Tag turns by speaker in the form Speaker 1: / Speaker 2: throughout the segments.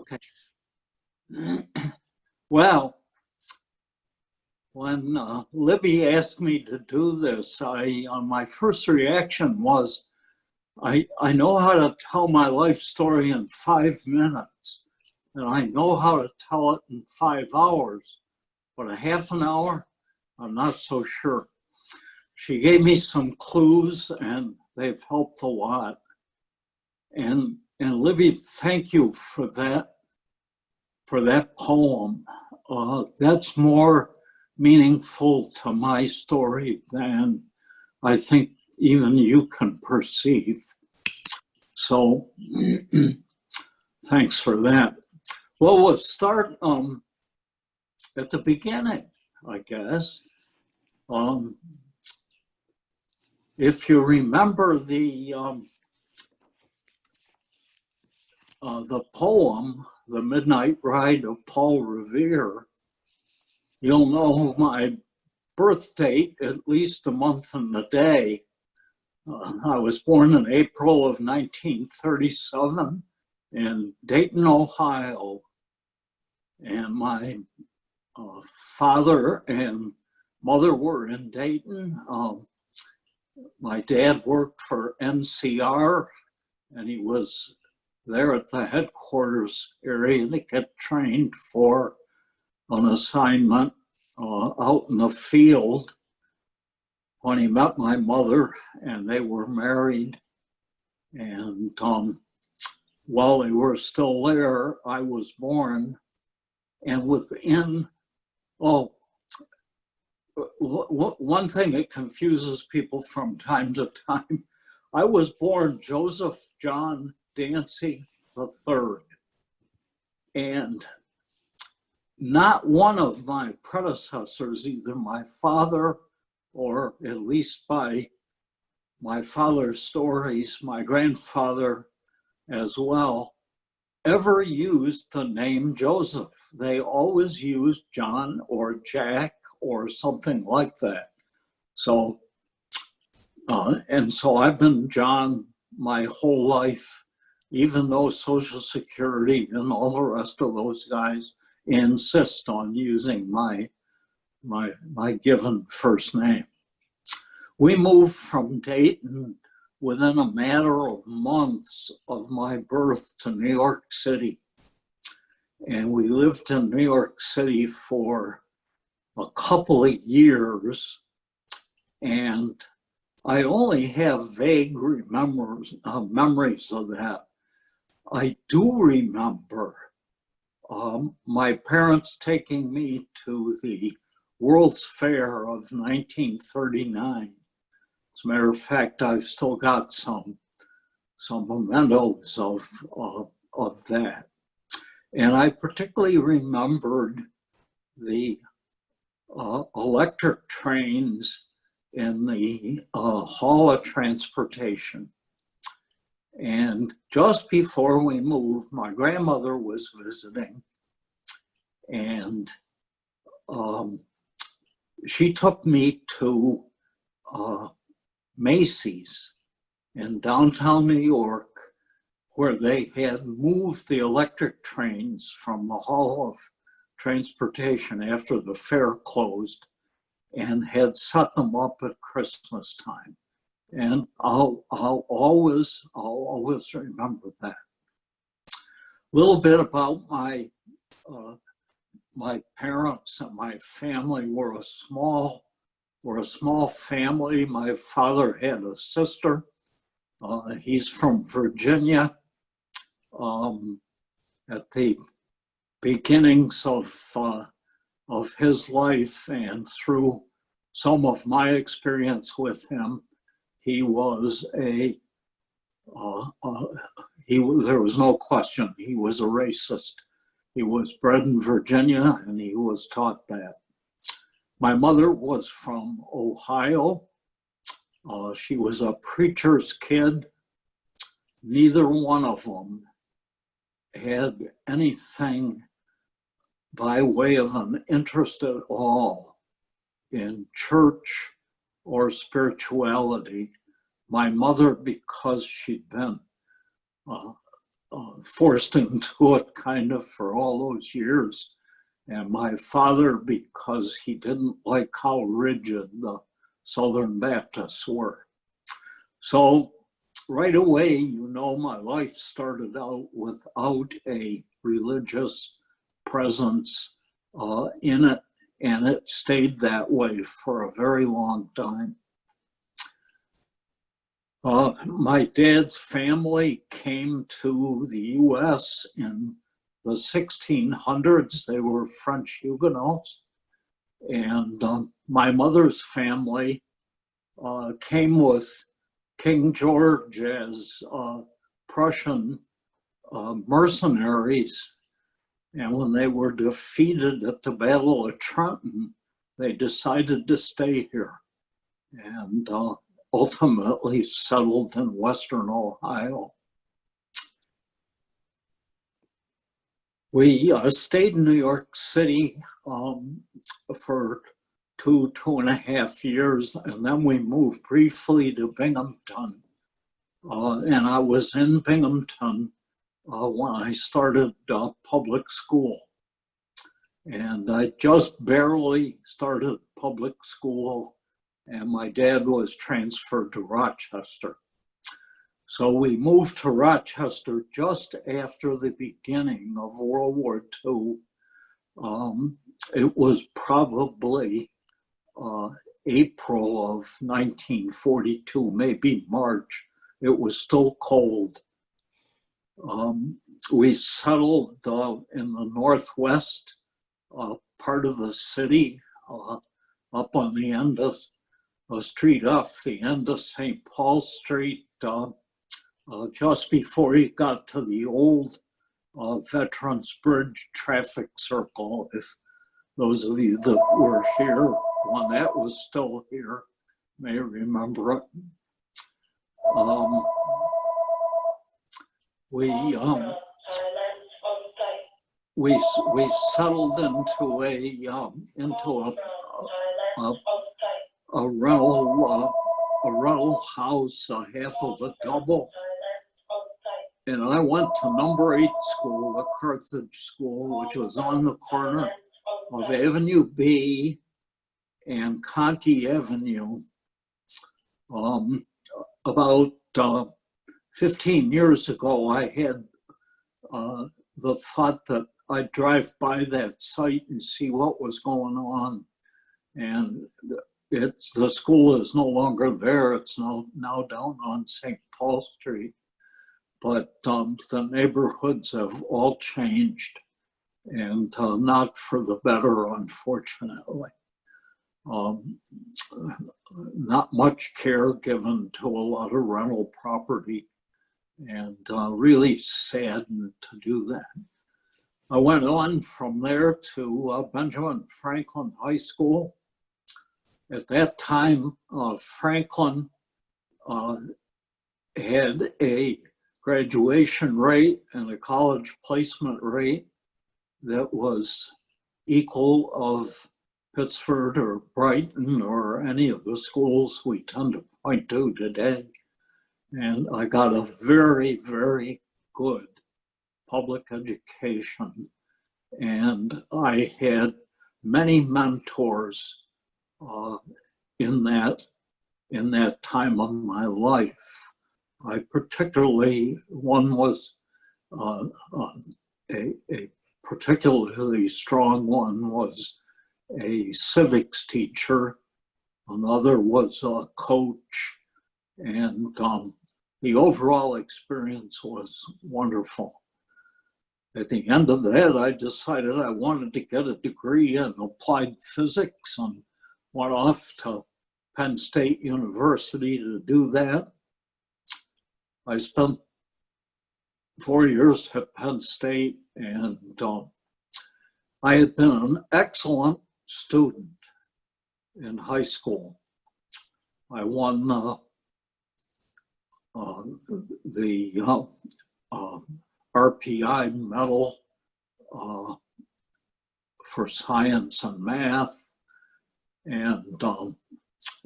Speaker 1: Okay. Well, when Libby asked me to do this, my first reaction was, I know how to tell my life story in 5 minutes, and I know how to tell it in 5 hours, but a half an hour, I'm not so sure. She gave me some clues, and they've helped a lot. And Libby, thank you for that poem. That's more meaningful to my story than I think even you can perceive. So thanks for that. Well, we'll start at the beginning, I guess. If you remember the poem, The Midnight Ride of Paul Revere, you'll know my birth date, at least a month and a day. I was born in April of 1937 in Dayton, Ohio. And my father and mother were in Dayton. My dad worked for NCR, and he was there at the headquarters area to get trained for an assignment out in the field when he met my mother, and they were married. And while they were still there, I was born. And within, one thing that confuses people from time to time, I was born Joseph John Dancy III. And not one of my predecessors, either my father or at least by my father's stories, my grandfather as well, ever used the name Joseph. They always used John or Jack or something like that. So, and so I've been John my whole life, even though Social Security and all the rest of those guys insist on using my given first name. We moved from Dayton within a matter of months of my birth to New York City. And we lived in New York City for a couple of years. And I only have vague memories of that. I do remember my parents taking me to the World's Fair of 1939. As a matter of fact, I've still got some mementos of that. And I particularly remembered the electric trains in the Hall of Transportation. And just before we moved, my grandmother was visiting, and she took me to Macy's in downtown New York, where they had moved the electric trains from the Hall of Transportation after the fair closed and had set them up at Christmas time. And I'll always remember that. A little bit about my parents and my family. We're a small family. My father had a sister. He's from Virginia. At the beginnings of his life and through some of my experience with him, he was there was no question, he was a racist. He was bred in Virginia and he was taught that. My mother was from Ohio. She was a preacher's kid. Neither one of them had anything by way of an interest at all in church or spirituality. My mother, because she'd been forced into it kind of for all those years. And my father, because he didn't like how rigid the Southern Baptists were. So right away, my life started out without a religious presence in it, and it stayed that way for a very long time. My dad's family came to the U.S. in the 1600s. They were French Huguenots. And my mother's family came with King George as Prussian mercenaries. And when they were defeated at the Battle of Trenton, they decided to stay here and ultimately settled in Western Ohio. We stayed in New York City for 2.5 years, and then we moved briefly to Binghamton. And I was in Binghamton when I started public school. And I just barely started public school, and my dad was transferred to Rochester. So we moved to Rochester just after the beginning of World War II. It was probably April of 1942, maybe March. It was still cold. We settled in the northwest part of the city, up on the end of a street off the end of St. Paul Street, just before you got to the old Veterans Bridge traffic circle. If those of you that were here when that was still here may remember it. We settled into a rental house, a half of a double. And I went to number 8 school, the Carthage School, which was on the corner of Avenue B and Conti Avenue. About 15 years ago, I had the thought that I'd drive by that site and see what was going on. And the school is no longer there. It's now down on St. Paul Street. But the neighborhoods have all changed, and not for the better, unfortunately. Not much care given to a lot of rental property, and really saddened to do that. I went on from there to Benjamin Franklin High School. At that time, Franklin had a graduation rate and a college placement rate that was equal of Pittsford or Brighton or any of the schools we tend to point to today. And I got a very, very good public education. And I had many mentors in that time of my life. One was a particularly strong one was a civics teacher. Another was a coach, and the overall experience was wonderful. At the end of that, I decided I wanted to get a degree in applied physics and went off to Penn State University to do that. I spent 4 years at Penn State, and I had been an excellent student in high school. I won the RPI medal for science and math. And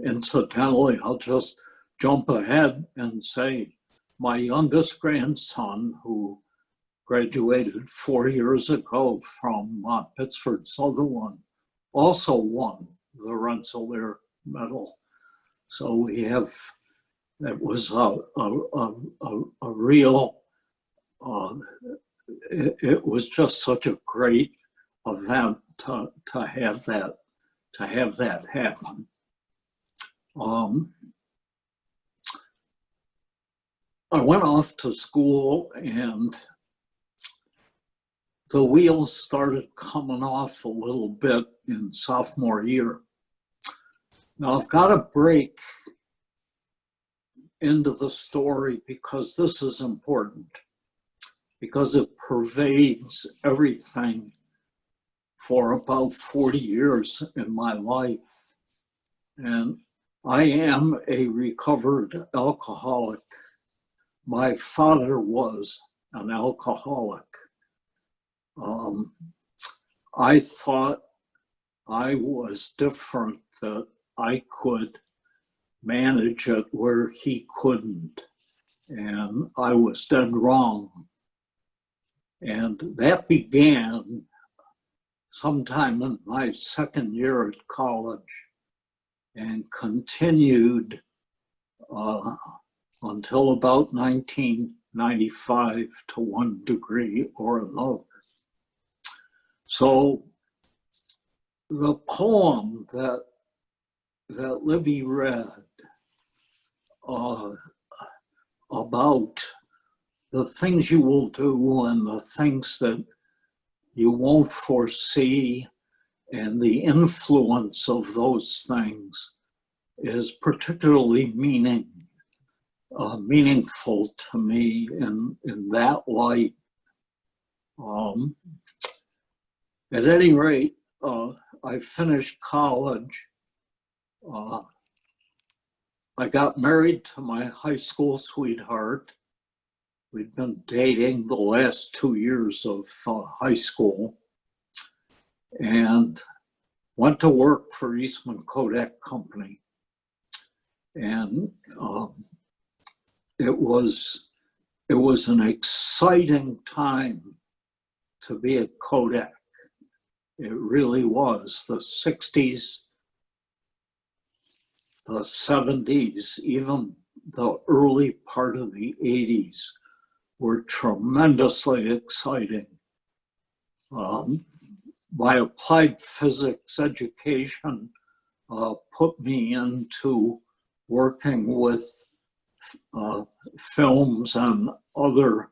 Speaker 1: incidentally, I'll just jump ahead and say my youngest grandson, who graduated 4 years ago from Pittsford Sutherland, also won the Rensselaer Medal. So we have, it was a real, it was just such a great event to have that happen. I went off to school and the wheels started coming off a little bit in sophomore year. Now I've got to break into the story because this is important, because it pervades everything for about 40 years in my life. And I am a recovered alcoholic. My father was an alcoholic. I thought I was different, that I could manage it where he couldn't. And I was dead wrong. And that began sometime in my second year at college and continued until about 1995 to one degree or another. So the poem that Libby read about the things you will do and the things that you won't foresee and the influence of those things is particularly meaningful to me in that light. At any rate, I finished college. I got married to my high school sweetheart. We'd been dating the last 2 years of high school and went to work for Eastman Kodak Company. And it was an exciting time to be at Kodak. It really was. The 60s, the 70s, even the early part of the 80s were tremendously exciting. My applied physics education put me into working with films and other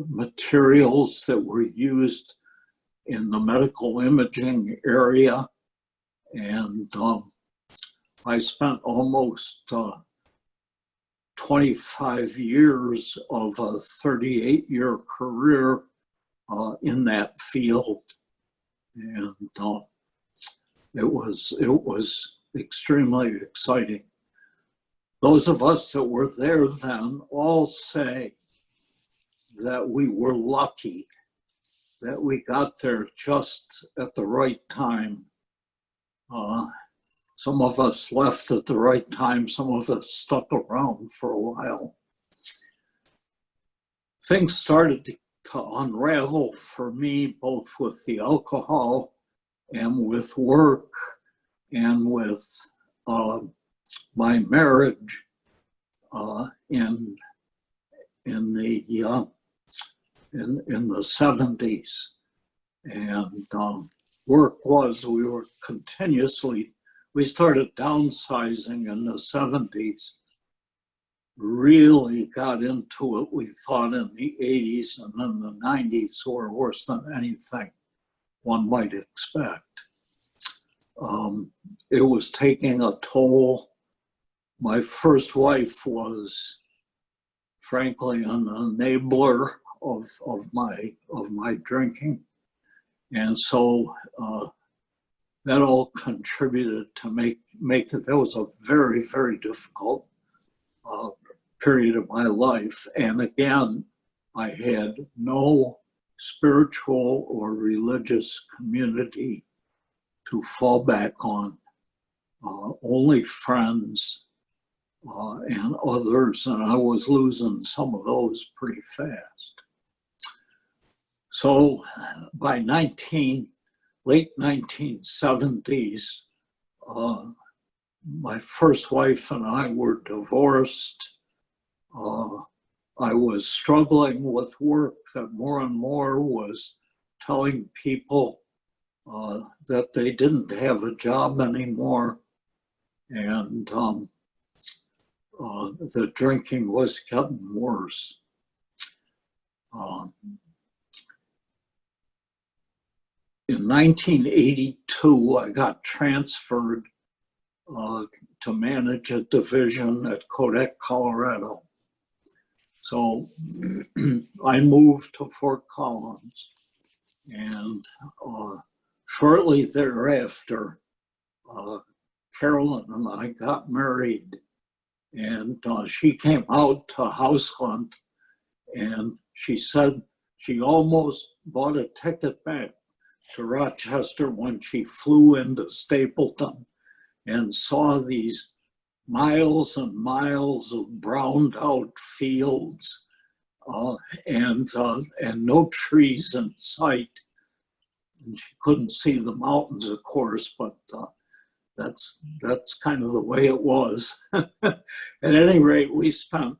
Speaker 1: materials that were used in the medical imaging area. And I spent almost 25 years of a 38-year career in that field. And it was extremely exciting. Those of us that were there then all say that we were lucky, that we got there just at the right time. Some of us left at the right time, some of us stuck around for a while. Things started to unravel for me, both with the alcohol and with work and with my marriage in the 70s. And work was, we started downsizing in the 70s, really got into it, we thought, in the 80s, and then the 90s were worse than anything one might expect. It was taking a toll. My first wife was, frankly, an enabler of my drinking. And so that all contributed to make it, that was a very, very difficult period of my life. And again, I had no spiritual or religious community to fall back on, only friends, and others, and I was losing some of those pretty fast. So by late 1970s, my first wife and I were divorced. I was struggling with work that more and more was telling people that they didn't have a job anymore, and the drinking was getting worse. In 1982, I got transferred to manage a division at Kodak, Colorado. So I moved to Fort Collins, and shortly thereafter, Carolyn and I got married, and she came out to house hunt, and she said she almost bought a ticket back to Rochester when she flew into Stapleton and saw these miles and miles of browned out fields and no trees in sight. And she couldn't see the mountains, of course, but that's kind of the way it was. At any rate, we spent,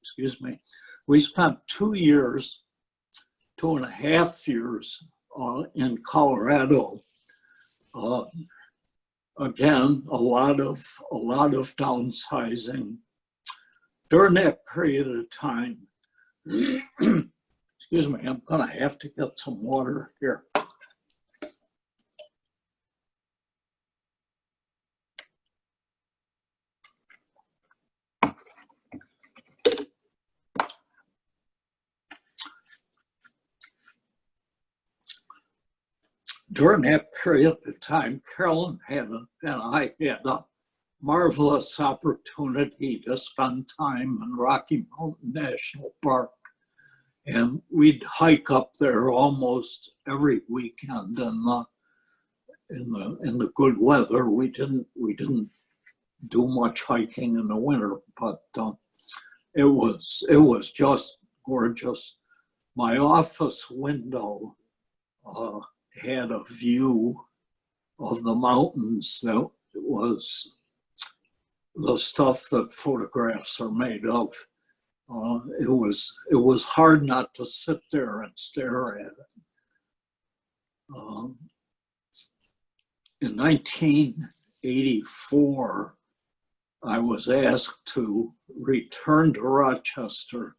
Speaker 1: excuse me, we spent 2.5 years in Colorado. Again, a lot of downsizing. During that period of time, excuse me, I'm gonna have to get some water here. During that period of time, Carolyn and I had a marvelous opportunity to spend time in Rocky Mountain National Park. And we'd hike up there almost every weekend in the good weather. We didn't do much hiking in the winter, but it was just gorgeous. My office window had a view of the mountains that was the stuff that photographs are made of. It was hard not to sit there and stare at it. In 1984, I was asked to return to Rochester,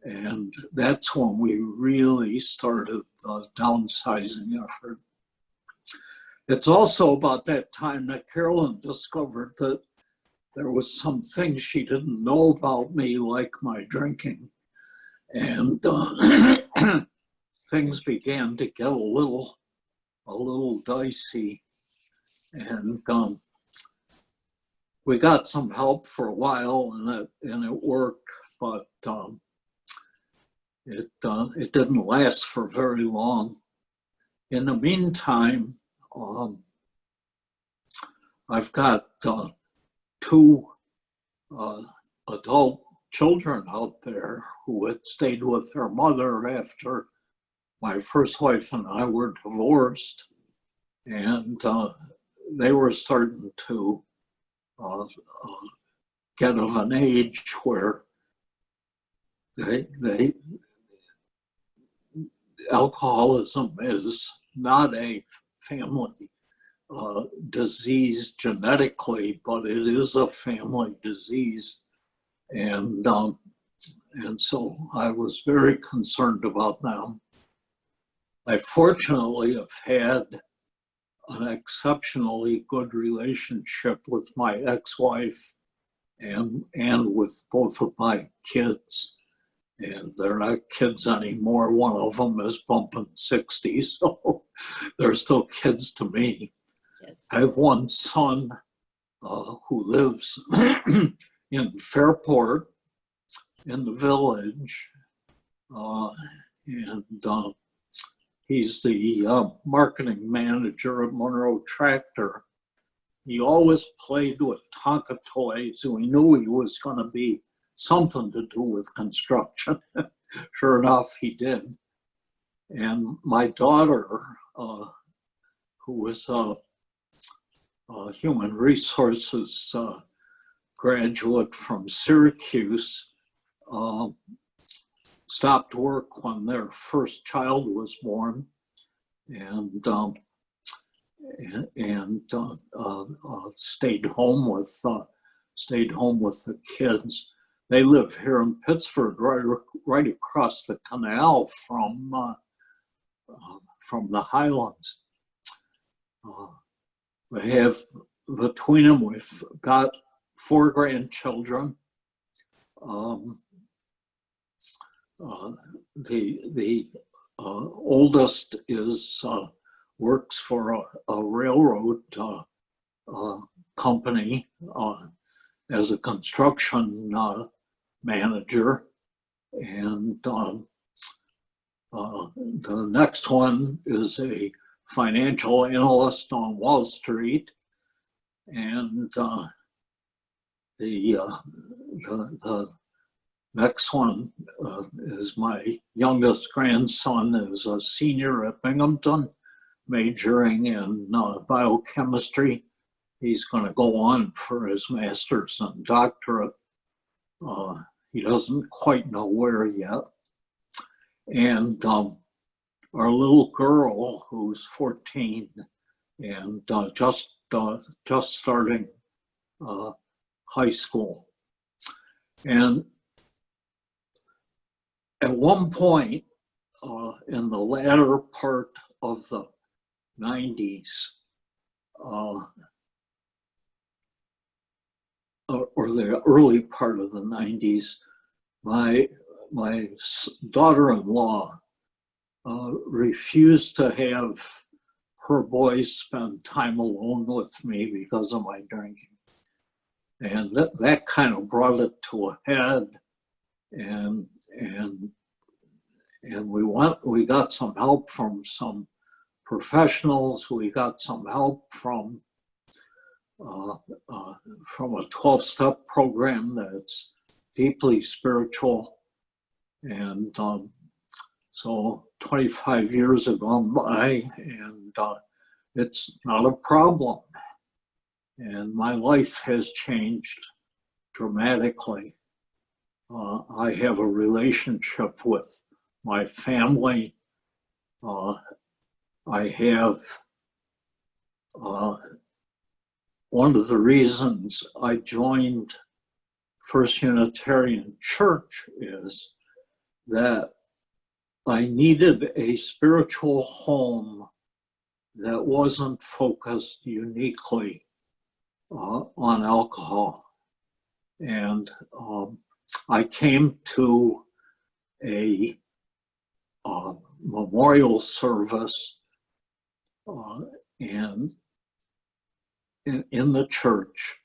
Speaker 1: and that's when we really started the downsizing effort. It's also about that time that Carolyn discovered that there was some things she didn't know about me, like my drinking. And things began to get a little dicey. And we got some help for a while, and it worked, but it didn't last for very long. In the meantime, I've got 2 adult children out there who had stayed with their mother after my first wife and I were divorced, and they were starting to get of an age where they alcoholism is not a family disease genetically, but it is a family disease, and so I was very concerned about them. I fortunately have had an exceptionally good relationship with my ex-wife and with both of my kids. And they're not kids anymore. One of them is bumping 60, so they're still kids to me. Yes. I have one son who lives in Fairport in the village, and he's the marketing manager at Monroe Tractor. He always played with Tonka toys. We knew he was going to be something to do with construction. Sure enough, he did. And my daughter, who was a human resources graduate from Syracuse, stopped work when their first child was born, and stayed home with the kids. They live here in Pittsburgh, right across the canal from the Highlands. We have, between them, we've got 4 grandchildren. The oldest is works for a railroad company as a construction manager, and the next one is a financial analyst on Wall Street, and the next one is my youngest grandson, is a senior at Binghamton, majoring in biochemistry. He's going to go on for his master's and doctorate. He doesn't quite know where yet. And our little girl, who's 14 and just starting high school. And at one point in the latter part of the 90s, or the early part of the 90s, my daughter-in-law refused to have her boys spend time alone with me because of my drinking. And that kind of brought it to a head, and we got some help from some professionals. We got some help from a 12-step program that's deeply spiritual. And so 25 years have gone by, and it's not a problem. And my life has changed dramatically. I have a relationship with my family. I have, one of the reasons I joined First Unitarian Church is that I needed a spiritual home that wasn't focused uniquely on alcohol. And I came to a memorial service and in the church.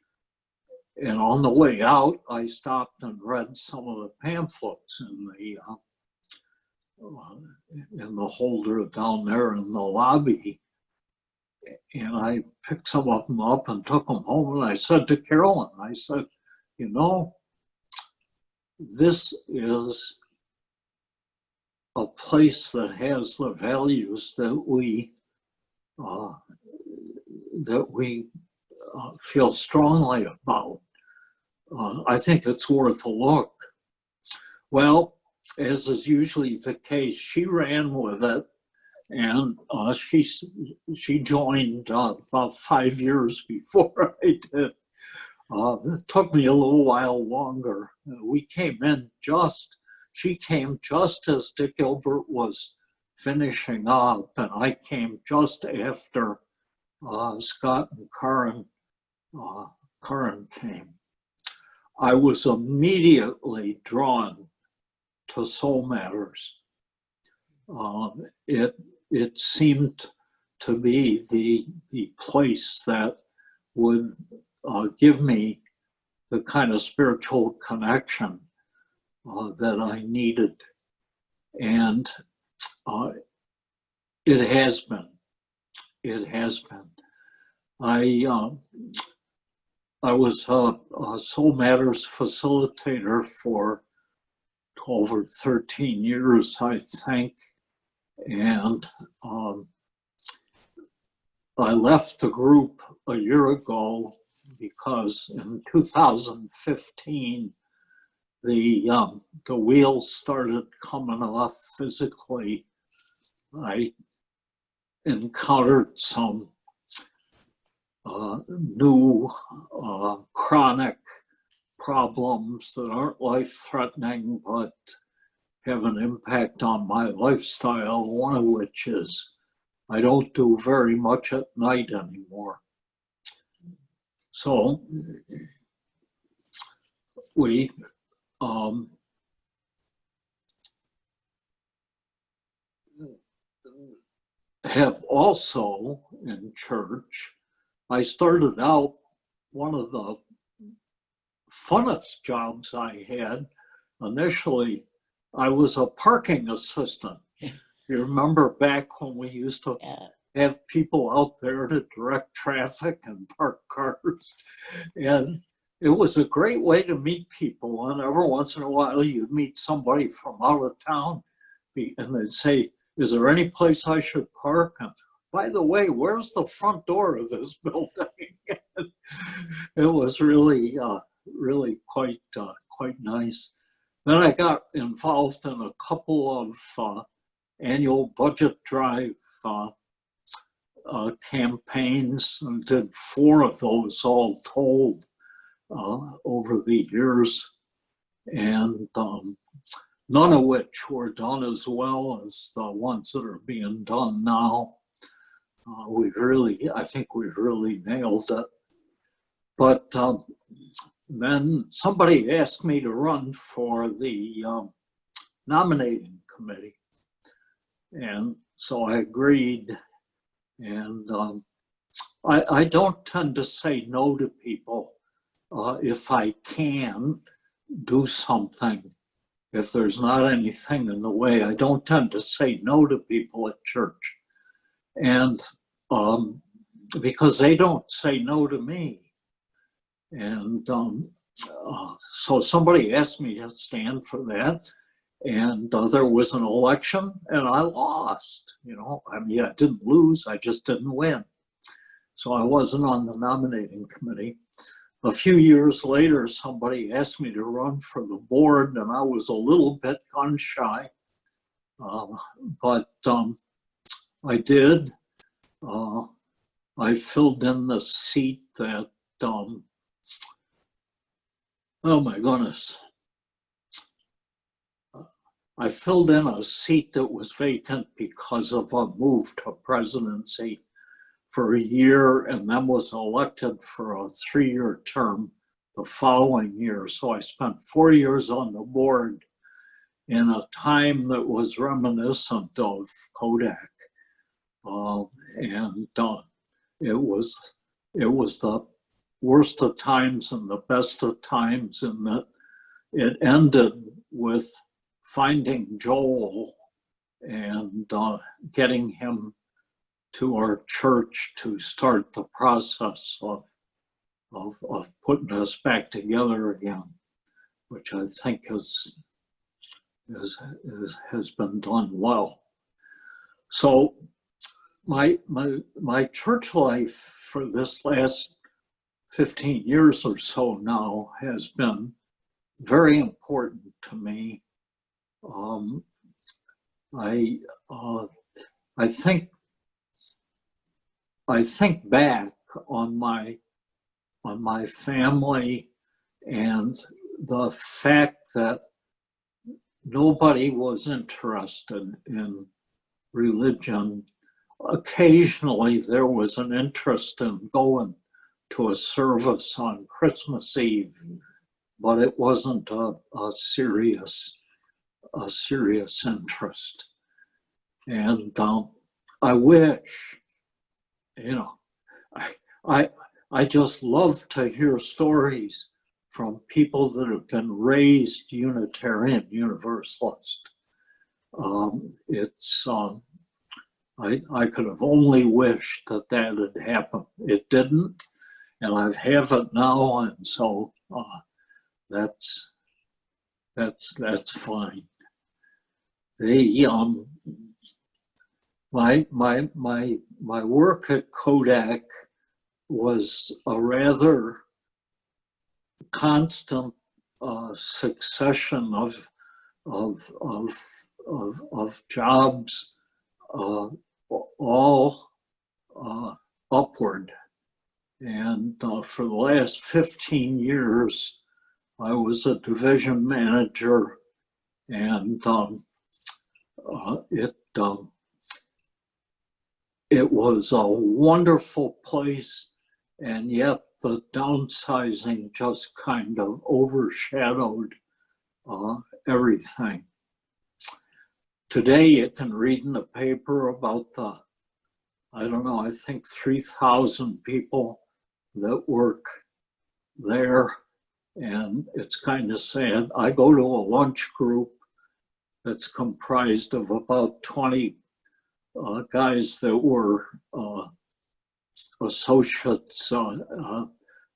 Speaker 1: And on the way out, I stopped and read some of the pamphlets in the holder down there in the lobby. And I picked some of them up and took them home. And I said to Carolyn, I said, you know, this is a place that has the values that we feel strongly about. I think it's worth a look. Well, as is usually the case, she ran with it, and she joined about 5 years before I did. It took me a little while longer. She came just as Dick Gilbert was finishing up, and I came just after Scott and Karen came. I was immediately drawn to Soul Matters. It seemed to be the place that would give me the kind of spiritual connection that I needed. And it has been. I was a Soul Matters facilitator for 12 or 13 years, I think. And I left the group a year ago because in 2015, the wheels started coming off physically. I encountered some new chronic problems that aren't life-threatening but have an impact on my lifestyle, one of which is I don't do very much at night anymore. So we have also in church, I started out, one of the funnest jobs I had initially, I was a parking assistant. You remember back when we used to have people out there to direct traffic and park cars? And it was a great way to meet people. And every once in a while, you'd meet somebody from out of town and they'd say, is there any place I should park? And by the way, where's the front door of this building? It was really, really quite nice. Then I got involved in a couple of annual budget drive campaigns and did 4 of those all told over the years, and none of which were done as well as the ones that are being done now. I think we've really nailed it. But then somebody asked me to run for the nominating committee. And so I agreed. And I don't tend to say no to people if I can do something. If there's not anything in the way, I don't tend to say no to people at church. And because they don't say no to me. And so somebody asked me to stand for that. And there was an election and I lost. I mean, I didn't lose, I just didn't win. So I wasn't on the nominating committee. A few years later, somebody asked me to run for the board and I was a little bit gun shy. But I did. I filled in the seat that, oh my goodness. I filled in a seat that was vacant because of a move to presidency for a year and then was elected for a 3-year term the following year. So I spent 4 years on the board in a time that was reminiscent of Kodak. And it was the worst of times and the best of times, in that it ended with finding Joel and getting him to our church to start the process of putting us back together again, which I think has been done well. So my church life for this last 15 years or so now has been very important to me. I think back on my family and the fact that nobody was interested in religion. Occasionally there was an interest in going to a service on Christmas Eve, but it wasn't a serious interest. And I wish, I just love to hear stories from people that have been raised Unitarian Universalist. I could have only wished that that had happened. It didn't, and I have it now, and so that's fine. The my work at Kodak was a rather constant succession of jobs, all upward. And for the last 15 years, I was a division manager, and it was a wonderful place, and yet the downsizing just kind of overshadowed everything. Today, you can read in the paper about the, I don't know, I think 3,000 people that work there, and it's kind of sad. I go to a lunch group that's comprised of about 20 guys that were associates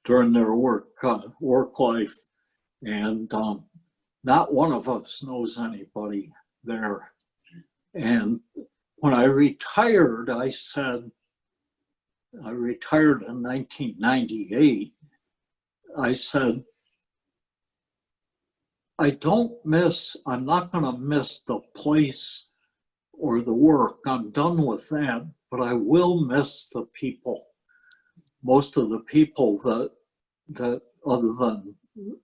Speaker 1: during their work life, and not one of us knows anybody there. And when I retired, I said, I retired in 1998, I said, I'm not going to miss the place or the work. I'm done with that, but I will miss the people. Most of the people that other than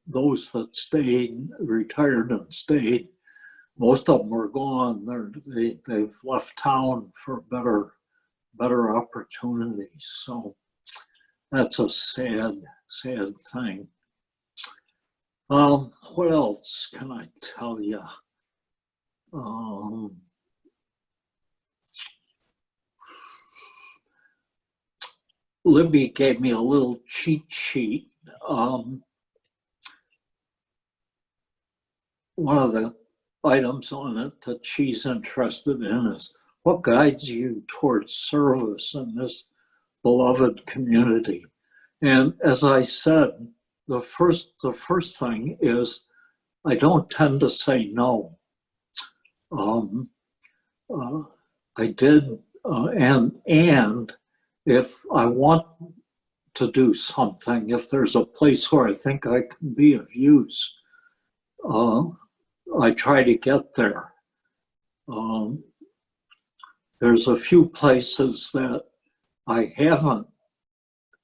Speaker 1: those that stayed, retired and stayed, most of them are gone. They've left town for better opportunities. So that's a sad thing. What else can I tell you? Libby gave me a little cheat sheet. One of the items on it that she's interested in is what guides you towards service in this beloved community. And as I said, the first thing is I don't tend to say no. I did, and if I want to do something, if there's a place where I think I can be of use, I try to get there. There's a few places that I haven't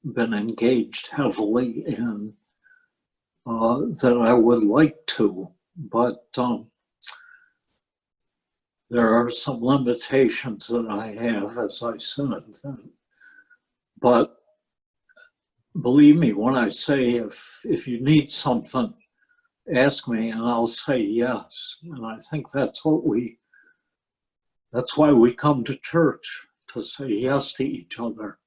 Speaker 1: been engaged heavily in that I would like to, but there are some limitations that I have, as I said. But believe me when I say if you need something, ask me and I'll say yes. And I think that's why we come to church, to say yes to each other,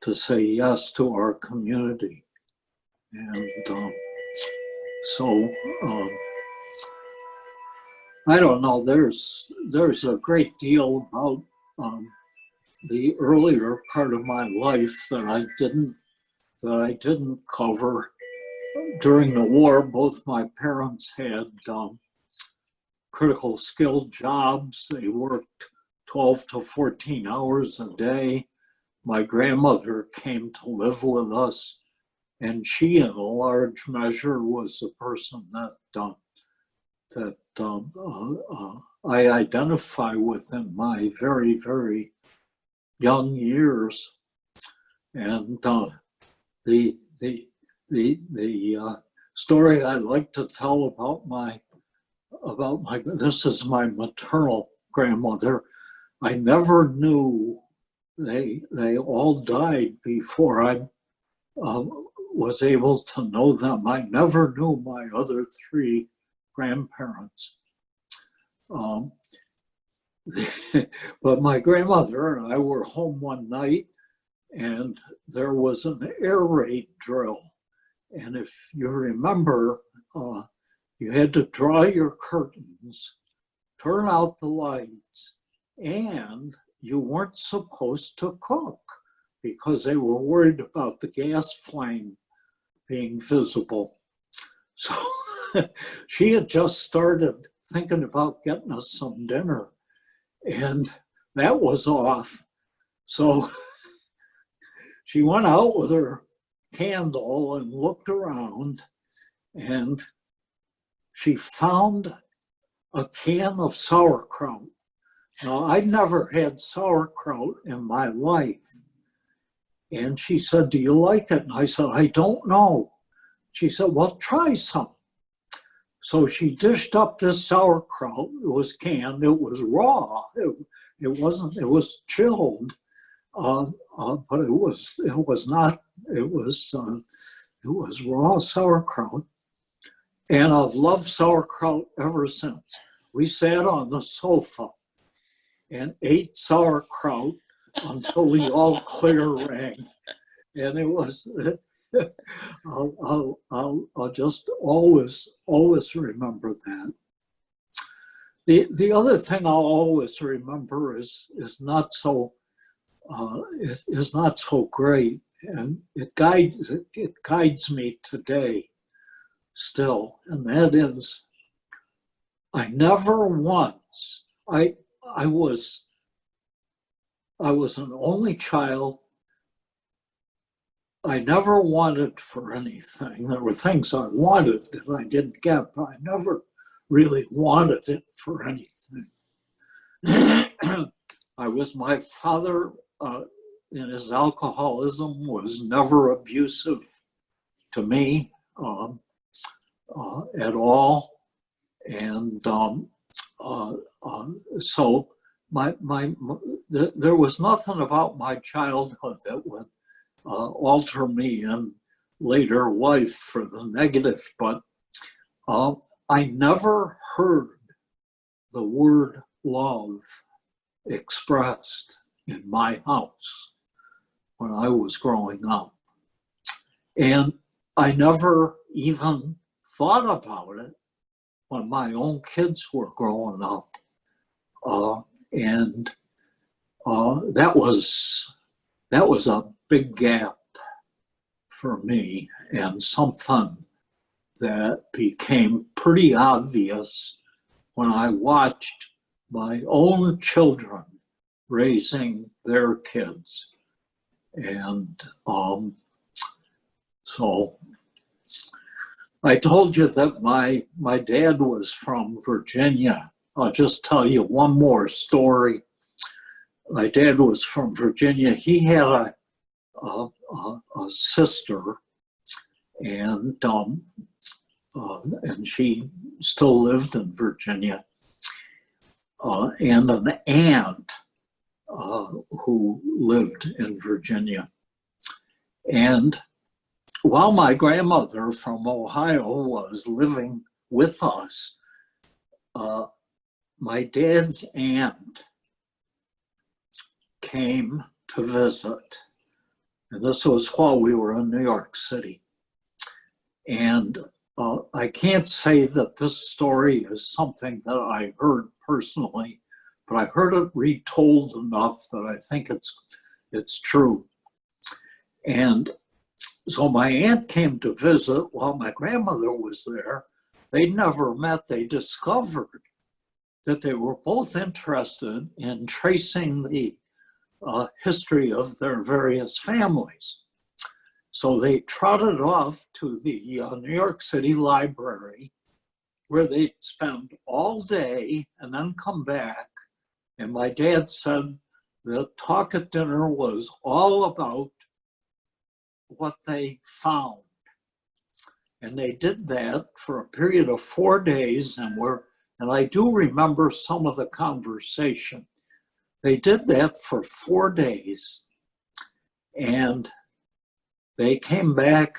Speaker 1: to say yes to our community. And so I don't know, there's a great deal about the earlier part of my life that I didn't cover. During the war, both my parents had critical skill jobs. They worked 12 to 14 hours a day. My grandmother came to live with us, and she, in a large measure, was the person that I identify with in my very, very young years. And the story I like to tell about this is my maternal grandmother. I never knew, they all died before I was able to know them. I never knew my other three grandparents. But my grandmother and I were home one night, and there was an air raid drill. And if you remember, you had to draw your curtains, turn out the lights, and you weren't supposed to cook because they were worried about the gas flame being visible. So she had just started thinking about getting us some dinner, and that was off. So she went out with her candle and looked around, and she found a can of sauerkraut. Now, I'd never had sauerkraut in my life. And she said, "Do you like it?" And I said, "I don't know." She said, "Well, try some." So she dished up this sauerkraut. It was canned. It was raw. It wasn't. It was chilled, but it was not. It was raw sauerkraut, and I've loved sauerkraut ever since. We sat on the sofa and ate sauerkraut until the all clear rang, and it was. I'll just always remember that. The other thing I'll always remember is not so great, and it guides me today still, and that is I never once I was an only child. I never wanted for anything. There were things I wanted that I didn't get, but I never really wanted it for anything. My father, in his alcoholism, was never abusive to me at all. And so there was nothing about my childhood that would alter me in later life for the negative, but I never heard the word love expressed in my house when I was growing up. And I never even thought about it when my own kids were growing up. And that was a big gap for me, and something that became pretty obvious when I watched my own children raising their kids. And so I told you that my dad was from Virginia. I'll just tell you one more story. My dad was from Virginia. He had a sister, and she still lived in Virginia, and an aunt who lived in Virginia. And while my grandmother from Ohio was living with us, my dad's aunt came to visit. And this was while we were in New York City. And I can't say that this story is something that I heard personally, but I heard it retold enough that I think it's true. And so my aunt came to visit while my grandmother was there. They'd never met. They discovered that they were both interested in tracing the history of their various families. So they trotted off to the New York City Library, where they'd spend all day and then come back. And my dad said the talk at dinner was all about what they found. And they did that for a period of 4 days, and I do remember some of the conversation. They did that for 4 days, and they came back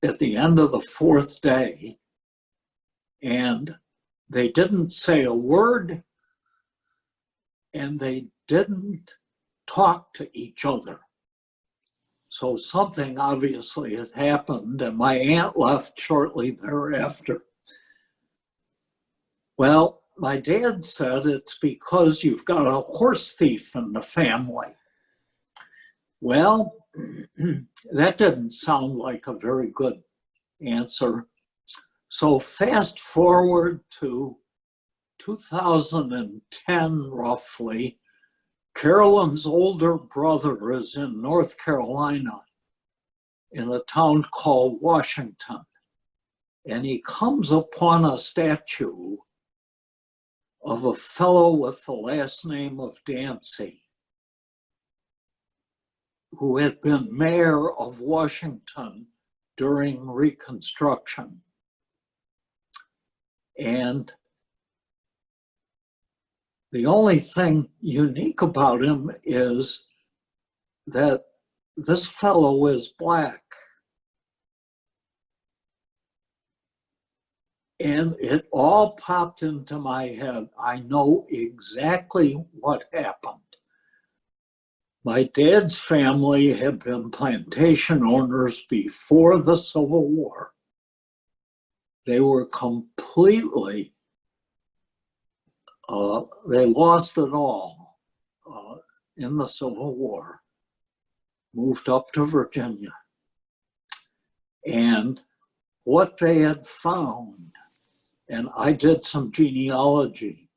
Speaker 1: at the end of the 4th day, and they didn't say a word, and they didn't talk to each other. So something obviously had happened, and my aunt left shortly thereafter. Well, my dad said it's because you've got a horse thief in the family. Well, that didn't sound like a very good answer. So fast forward to 2010, roughly, Carolyn's older brother is in North Carolina in a town called Washington. And he comes upon a statue of a fellow with the last name of Dancy, who had been mayor of Washington during Reconstruction. And the only thing unique about him is that this fellow is Black. And it all popped into my head. I know exactly what happened. My dad's family had been plantation owners before the Civil War. They were completely, they lost it all in the Civil War, moved up to Virginia. And what they had found, and I did some genealogy,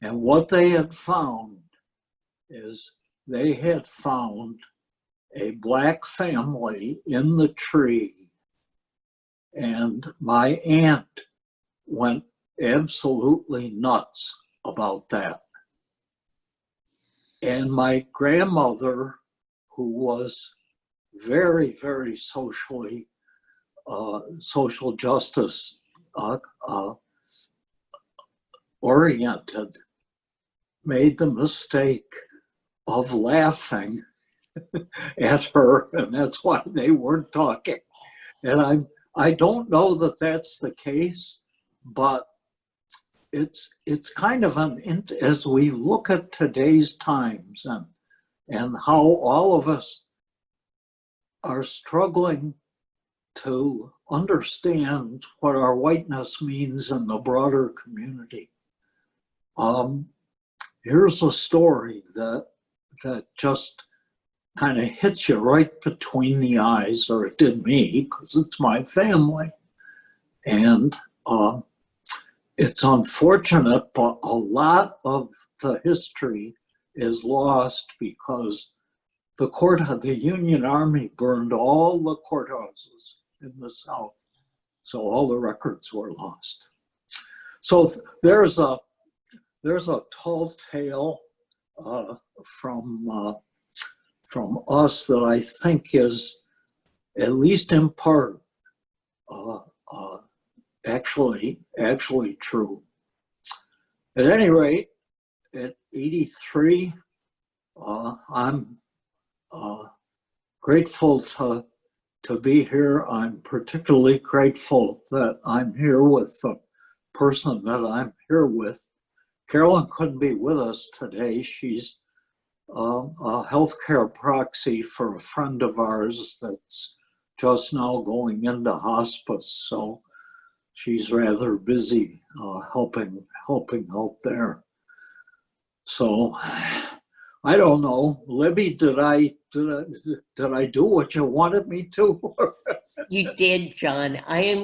Speaker 1: and what they had found is they had found a Black family in the tree, and my aunt went absolutely nuts about that. And my grandmother, who was very, very socially, social justice oriented, made the mistake of laughing at her, and that's why they weren't talking. And I don't know that that's the case, but it's kind of as we look at today's times and how all of us are struggling to understand what our whiteness means in the broader community. Here's a story that just kind of hits you right between the eyes, or it did me, because it's my family. And it's unfortunate, but a lot of the history is lost because the Union Army burned all the courthouses in the South. So all the records were lost. So there's a tall tale from us that I think is, at least in part, actually true. At any rate, at 83, I'm grateful to be here. I'm particularly grateful that I'm here with the person that I'm here with. Carolyn couldn't be with us today. She's a healthcare proxy for a friend of ours that's just now going into hospice. So she's rather busy helping out there. So I don't know, Libby, did I do what you wanted me to?
Speaker 2: You did, John. I am